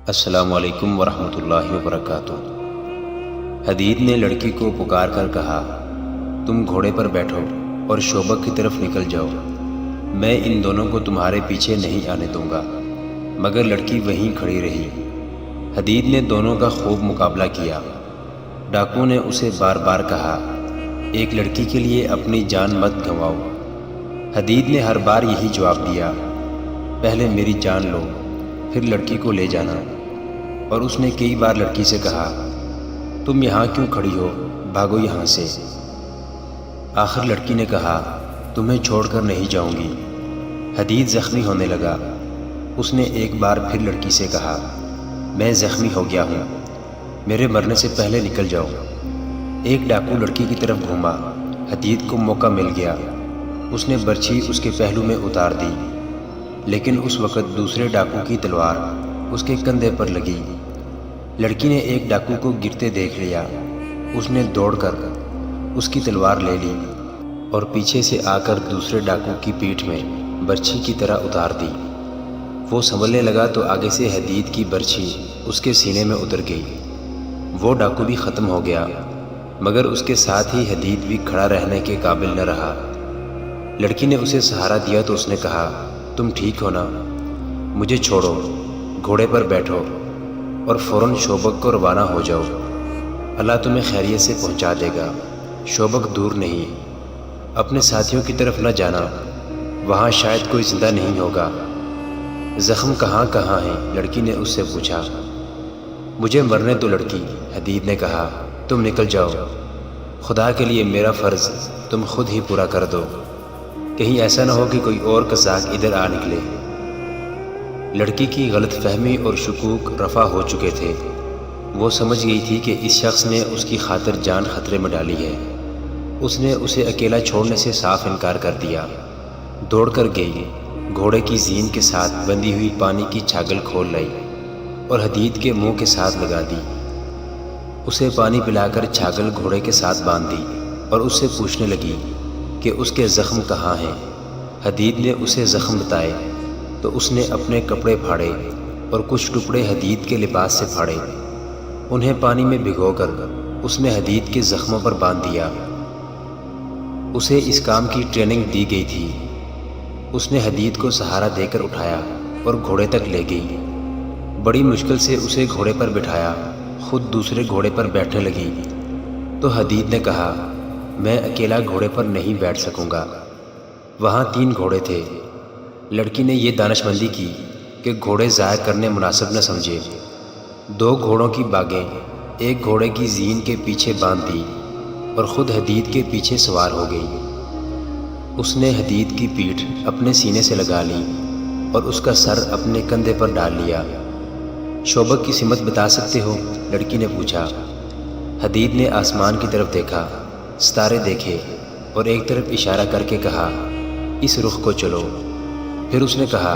السلام علیکم ورحمۃ اللہ وبرکاتہ۔ حدید نے لڑکی کو پکار کر کہا، تم گھوڑے پر بیٹھو اور شوبک کی طرف نکل جاؤ، میں ان دونوں کو تمہارے پیچھے نہیں آنے دوں گا۔ مگر لڑکی وہیں کھڑی رہی۔ حدید نے دونوں کا خوب مقابلہ کیا۔ ڈاکو نے اسے بار بار کہا، ایک لڑکی کے لیے اپنی جان مت گنواؤ۔ حدید نے ہر بار یہی جواب دیا، پہلے میری جان لو پھر لڑکی کو لے جانا۔ اور اس نے کئی بار لڑکی سے کہا، تم یہاں کیوں کھڑی ہو، بھاگو یہاں سے۔ آخر لڑکی نے کہا، تمہیں چھوڑ کر نہیں جاؤں گی۔ حدید زخمی ہونے لگا۔ اس نے ایک بار پھر لڑکی سے کہا، میں زخمی ہو گیا ہوں، میرے مرنے سے پہلے نکل جاؤ۔ ایک ڈاکو لڑکی کی طرف گھوما۔ حدید کو موقع مل گیا۔ اس نے برچھی اس کے پہلو میں اتار دی، لیکن اس وقت دوسرے ڈاکو کی تلوار اس کے کندھے پر لگی۔ لڑکی نے ایک ڈاکو کو گرتے دیکھ لیا۔ اس نے دوڑ کر اس کی تلوار لے لی اور پیچھے سے آ کر دوسرے ڈاکو کی پیٹھ میں برچھی کی طرح اتار دی۔ وہ سنبھلنے لگا تو آگے سے حدید کی برچھی اس کے سینے میں اتر گئی۔ وہ ڈاکو بھی ختم ہو گیا، مگر اس کے ساتھ ہی حدید بھی کھڑا رہنے کے قابل نہ رہا۔ لڑکی نے اسے سہارا دیا تو اس نے کہا، تم ٹھیک ہو نا؟ مجھے چھوڑو، گھوڑے پر بیٹھو اور فوراً شوبک کو روانہ ہو جاؤ۔ اللہ تمہیں خیریت سے پہنچا دے گا۔ شوبک دور نہیں، اپنے ساتھیوں کی طرف نہ جانا، وہاں شاید کوئی زندہ نہیں ہوگا۔ زخم کہاں کہاں ہیں؟ لڑکی نے اس سے پوچھا۔ مجھے مرنے دو لڑکی، حدید نے کہا، تم نکل جاؤ۔ خدا کے لیے میرا فرض تم خود ہی پورا کر دو، کہیں ایسا نہ ہو کہ کوئی اور قزاق ادھر آ نکلے۔ لڑکی کی غلط فہمی اور شکوک رفع ہو چکے تھے۔ وہ سمجھ گئی تھی کہ اس شخص نے اس کی خاطر جان خطرے میں ڈالی ہے۔ اس نے اسے اکیلا چھوڑنے سے صاف انکار کر دیا۔ دوڑ کر گئی، گھوڑے کی زین کے ساتھ بندھی ہوئی پانی کی چھاگل کھول لائی اور حدید کے منہ کے ساتھ لگا دی۔ اسے پانی پلا کر چھاگل گھوڑے کے ساتھ باندھ دی اور اس سے پوچھنے لگی کہ اس کے زخم کہاں ہیں۔ حدید نے اسے زخم بتائے تو اس نے اپنے کپڑے پھاڑے اور کچھ ٹکڑے حدید کے لباس سے پھاڑے۔ انہیں پانی میں بھگو کر اس نے حدید کے زخموں پر باندھ دیا۔ اسے اس کام کی ٹریننگ دی گئی تھی۔ اس نے حدید کو سہارا دے کر اٹھایا اور گھوڑے تک لے گئی۔ بڑی مشکل سے اسے گھوڑے پر بٹھایا، خود دوسرے گھوڑے پر بیٹھنے لگی تو حدید نے کہا، میں اکیلا گھوڑے پر نہیں بیٹھ سکوں گا، وہاں 3 گھوڑے تھے۔ لڑکی نے یہ دانشمندی کی کہ گھوڑے ضائع کرنے مناسب نہ سمجھے۔ 2 گھوڑوں کی باگیں ایک گھوڑے کی زین کے پیچھے باندھ دی اور خود حدید کے پیچھے سوار ہو گئی۔ اس نے حدید کی پیٹھ اپنے سینے سے لگا لی اور اس کا سر اپنے کندھے پر ڈال لیا۔ شوبک کی سمت بتا سکتے ہو؟ لڑکی نے پوچھا۔ حدید نے آسمان کی طرف دیکھا، ستارے دیکھے اور ایک طرف اشارہ کر کے کہا، اس رخ کو چلو۔ پھر اس نے کہا،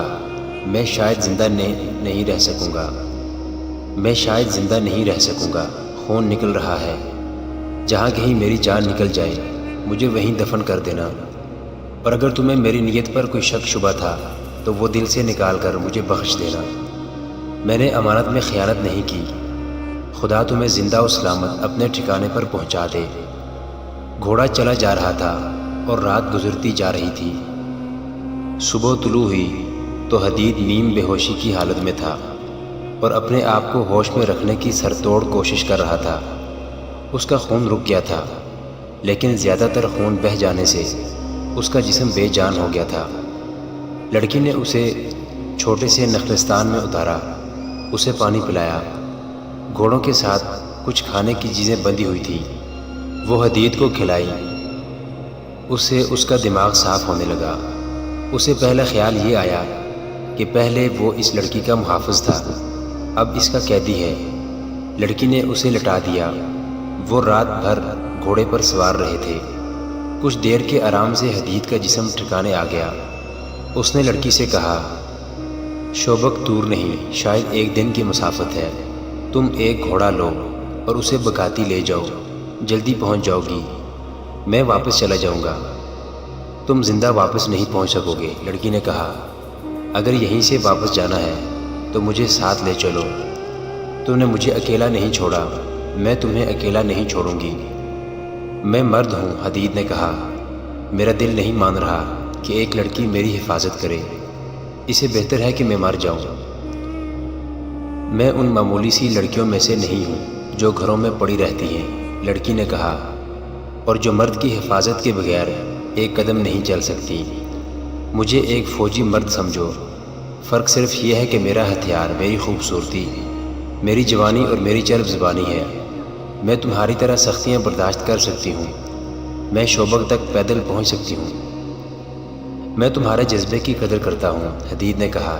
میں شاید زندہ نہیں رہ سکوں گا، میں شاید زندہ نہیں رہ سکوں گا، خون نکل رہا ہے۔ جہاں کہیں میری جان نکل جائے مجھے وہیں دفن کر دینا، اور اگر تمہیں میری نیت پر کوئی شک شبہ تھا تو وہ دل سے نکال کر مجھے بخش دینا۔ میں نے امانت میں خیانت نہیں کی۔ خدا تمہیں زندہ و سلامت اپنے ٹھکانے پر پہنچا دے۔ گھوڑا چلا جا رہا تھا اور رات گزرتی جا رہی تھی۔ صبح طلوع ہوئی تو حدید نیم بے ہوشی کی حالت میں تھا اور اپنے آپ کو ہوش میں رکھنے کی سر توڑ کوشش کر رہا تھا۔ اس کا خون رک گیا تھا، لیکن زیادہ تر خون بہہ جانے سے اس کا جسم بے جان ہو گیا تھا۔ لڑکی نے اسے چھوٹے سے نخلستان میں اتارا، اسے پانی پلایا۔ گھوڑوں کے ساتھ کچھ کھانے کی چیزیں بندھی ہوئی تھی، وہ حدید کو کھلائی۔ اس سے اس کا دماغ صاف ہونے لگا۔ اسے پہلا خیال یہ آیا کہ پہلے وہ اس لڑکی کا محافظ تھا، اب اس کا قیدی ہے۔ لڑکی نے اسے لٹا دیا۔ وہ رات بھر گھوڑے پر سوار رہے تھے۔ کچھ دیر کے آرام سے حدید کا جسم ٹھکانے آ گیا۔ اس نے لڑکی سے کہا، شوبک دور نہیں، شاید 1 دن کی مسافت ہے۔ تم ایک گھوڑا لو اور اسے بگاتی لے جاؤ، جلدی پہنچ جاؤ گی، میں واپس چلا جاؤں گا۔ تم زندہ واپس نہیں پہنچ سکو گے، لڑکی نے کہا۔ اگر یہیں سے واپس جانا ہے تو مجھے ساتھ لے چلو، تم نے مجھے اکیلا نہیں چھوڑا، میں تمہیں اکیلا نہیں چھوڑوں گی۔ میں مرد ہوں، حدید نے کہا، میرا دل نہیں مان رہا کہ ایک لڑکی میری حفاظت کرے، اسے بہتر ہے کہ میں مر جاؤں۔ میں ان معمولی سی لڑکیوں میں سے نہیں ہوں جو گھروں میں پڑی رہتی ہیں، لڑکی نے کہا، اور جو مرد کی حفاظت کے بغیر ایک قدم نہیں چل سکتی۔ مجھے ایک فوجی مرد سمجھو، فرق صرف یہ ہے کہ میرا ہتھیار میری خوبصورتی، میری جوانی اور میری چرب زبانی ہے۔ میں تمہاری طرح سختیاں برداشت کر سکتی ہوں، میں شوبک تک پیدل پہنچ سکتی ہوں۔ میں تمہارے جذبے کی قدر کرتا ہوں، حدید نے کہا۔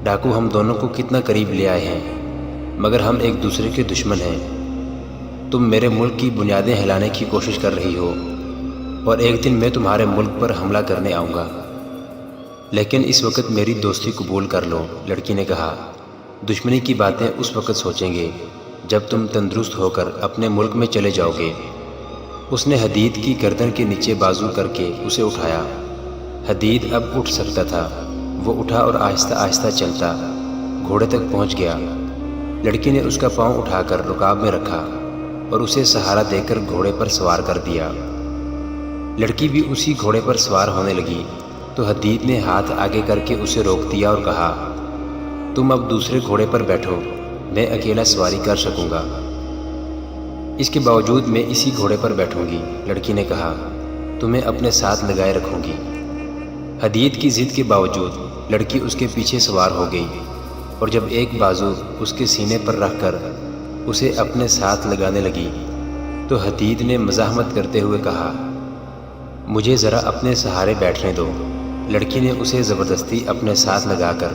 ڈاکو ہم دونوں کو کتنا قریب لے آئے ہیں، مگر ہم ایک دوسرے کے دشمن ہیں۔ تم میرے ملک کی بنیادیں ہلانے کی کوشش کر رہی ہو، اور ایک دن میں تمہارے ملک پر حملہ کرنے آؤں گا، لیکن اس وقت میری دوستی قبول کر لو، لڑکی نے کہا۔ دشمنی کی باتیں اس وقت سوچیں گے جب تم تندرست ہو کر اپنے ملک میں چلے جاؤ گے۔ اس نے حدید کی گردن کے نیچے بازو کر کے اسے اٹھایا۔ حدید اب اٹھ سکتا تھا، وہ اٹھا اور آہستہ آہستہ چلتا گھوڑے تک پہنچ گیا۔ لڑکی نے اس کا پاؤں اٹھا کر رکاب میں رکھا اور اسے سہارا دے کر گھوڑے پر سوار کر دیا۔ لڑکی بھی اسی گھوڑے پر سوار ہونے لگی تو حدید نے ہاتھ آگے کر کے اسے روک دیا اور کہا، تم اب دوسرے گھوڑے پر بیٹھو، میں اکیلا سواری کر سکوں گا۔ اس کے باوجود میں اسی گھوڑے پر بیٹھوں گی، لڑکی نے کہا، تمہیں اپنے ساتھ لگائے رکھوں گی۔ حدید کی ضد کے باوجود لڑکی اس کے پیچھے سوار ہو گئی، اور جب ایک بازو اس کے سینے پر رکھ کر اسے اپنے ساتھ لگانے لگی تو حدید نے مزاحمت کرتے ہوئے کہا، مجھے ذرا اپنے سہارے بیٹھنے دو۔ لڑکی نے اسے زبردستی اپنے ساتھ لگا کر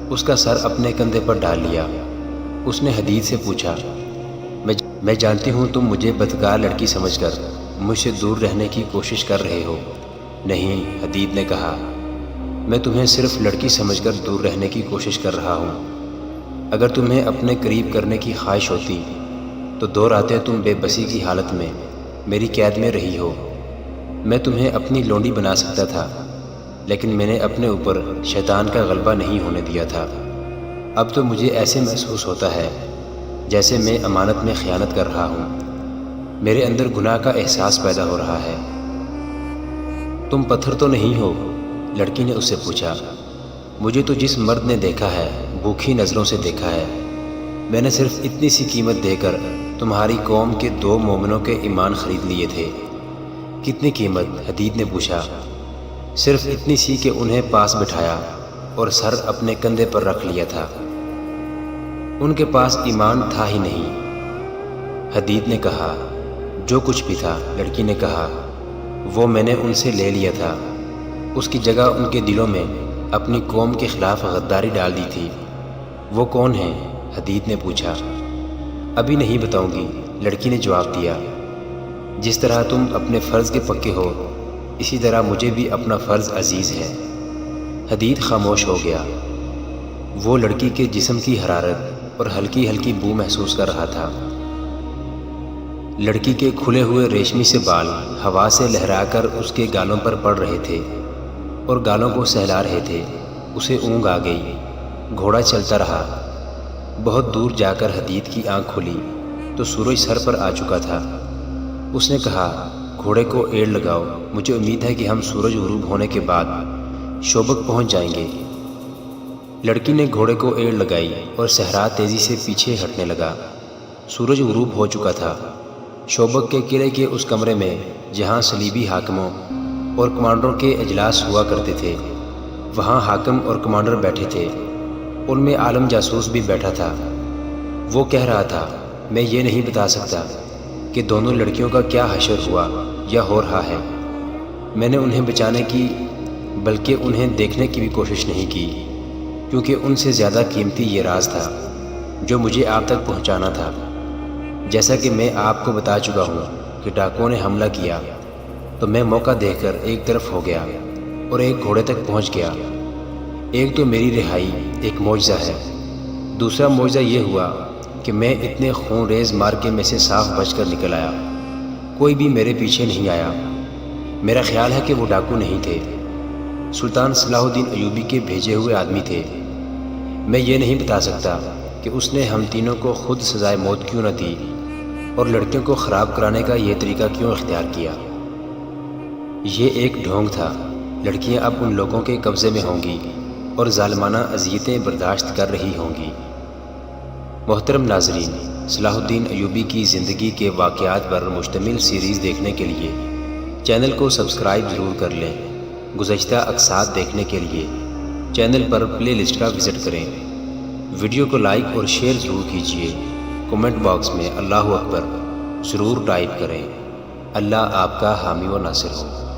اس کا سر اپنے کندھے پر ڈال لیا۔ اس نے حدید سے پوچھا، میں جانتی ہوں تم مجھے بدکار لڑکی سمجھ کر مجھ سے دور رہنے کی کوشش کر رہے ہو۔ نہیں، حدید نے کہا، میں تمہیں صرف لڑکی سمجھ کر دور رہنے کی کوشش کر رہا ہوں۔ اگر تمہیں اپنے قریب کرنے کی خواہش ہوتی تو 2 راتیں تم بے بسی کی حالت میں میری قید میں رہی ہو۔ میں تمہیں اپنی لونڈی بنا سکتا تھا، لیکن میں نے اپنے اوپر شیطان کا غلبہ نہیں ہونے دیا تھا۔ اب تو مجھے ایسے محسوس ہوتا ہے جیسے میں امانت میں خیانت کر رہا ہوں۔ میرے اندر گناہ کا احساس پیدا ہو رہا ہے۔ تم پتھر تو نہیں ہو؟ لڑکی نے اس سے پوچھا۔ مجھے تو جس مرد نے دیکھا ہے بھوکھی نظروں سے دیکھا ہے۔ میں نے صرف اتنی سی قیمت دے کر تمہاری قوم کے 2 مومنوں کے ایمان خرید لیے تھے۔ کتنی قیمت؟ حدید نے پوچھا۔ صرف اتنی سی کہ انہیں پاس بٹھایا اور سر اپنے کندھے پر رکھ لیا تھا۔ ان کے پاس ایمان تھا ہی نہیں، حدید نے کہا۔ جو کچھ بھی تھا، لڑکی نے کہا، وہ میں نے ان سے لے لیا تھا۔ اس کی جگہ ان کے دلوں میں اپنی قوم کے خلاف غداری ڈال دی تھی۔ وہ کون ہیں؟ حدید نے پوچھا۔ ابھی نہیں بتاؤں گی، لڑکی نے جواب دیا۔ جس طرح تم اپنے فرض کے پکے ہو، اسی طرح مجھے بھی اپنا فرض عزیز ہے۔ حدید خاموش ہو گیا۔ وہ لڑکی کے جسم کی حرارت اور ہلکی ہلکی بو محسوس کر رہا تھا۔ لڑکی کے کھلے ہوئے ریشمی سے بال ہوا سے لہرا کر اس کے گالوں پر پڑ رہے تھے اور گالوں کو سہلا رہے تھے۔ اسے اونگ آ گئی۔ گھوڑا چلتا رہا۔ بہت دور جا کر حدید کی آنکھ کھلی تو سورج سر پر آ چکا تھا۔ اس نے کہا، گھوڑے کو ایڑ لگاؤ، مجھے امید ہے کہ ہم سورج غروب ہونے کے بعد شوبک پہنچ جائیں گے۔ لڑکی نے گھوڑے کو ایڑ لگائی اور صحرا تیزی سے پیچھے ہٹنے لگا۔ سورج غروب ہو چکا تھا۔ شوبک کے قلعے کے اس کمرے میں جہاں صلیبی حاکموں اور کمانڈروں کے اجلاس ہوا کرتے تھے، وہاں حاکم اور کمانڈر بیٹھے تھے۔ ان میں عالم جاسوس بھی بیٹھا تھا۔ وہ کہہ رہا تھا، میں یہ نہیں بتا سکتا کہ دونوں لڑکیوں کا کیا حشر ہوا یا ہو رہا ہے۔ میں نے انہیں بچانے کی بلکہ انہیں دیکھنے کی بھی کوشش نہیں کی، کیونکہ ان سے زیادہ قیمتی یہ راز تھا جو مجھے آپ تک پہنچانا تھا۔ جیسا کہ میں آپ کو بتا چکا ہوں کہ ڈاکوؤں نے حملہ کیا تو میں موقع دیکھ کر ایک طرف ہو گیا اور ایک گھوڑے تک پہنچ گیا۔ ایک تو میری رہائی ایک معجزہ ہے، دوسرا معجزہ یہ ہوا کہ میں اتنے خون ریز مارکے میں سے صاف بچ کر نکل آیا۔ کوئی بھی میرے پیچھے نہیں آیا۔ میرا خیال ہے کہ وہ ڈاکو نہیں تھے، سلطان صلاح الدین ایوبی کے بھیجے ہوئے آدمی تھے۔ میں یہ نہیں بتا سکتا کہ اس نے ہم تینوں کو خود سزائے موت کیوں نہ دی اور لڑکیوں کو خراب کرانے کا یہ طریقہ کیوں اختیار کیا؟ یہ ایک ڈھونگ تھا۔ لڑکیاں اب ان لوگوں کے قبضے میں ہوں گی اور ظالمانہ اذیتیں برداشت کر رہی ہوں گی۔ محترم ناظرین، صلاح الدین ایوبی کی زندگی کے واقعات پر مشتمل سیریز دیکھنے کے لیے چینل کو سبسکرائب ضرور کر لیں۔ گزشتہ اقساط دیکھنے کے لیے چینل پر پلے لسٹ کا وزٹ کریں۔ ویڈیو کو لائک اور شیئر ضرور کیجیے۔ کمنٹ باکس میں اللہ اکبر ضرور ٹائپ کریں۔ اللہ آپ کا حامی و ناصر ہو۔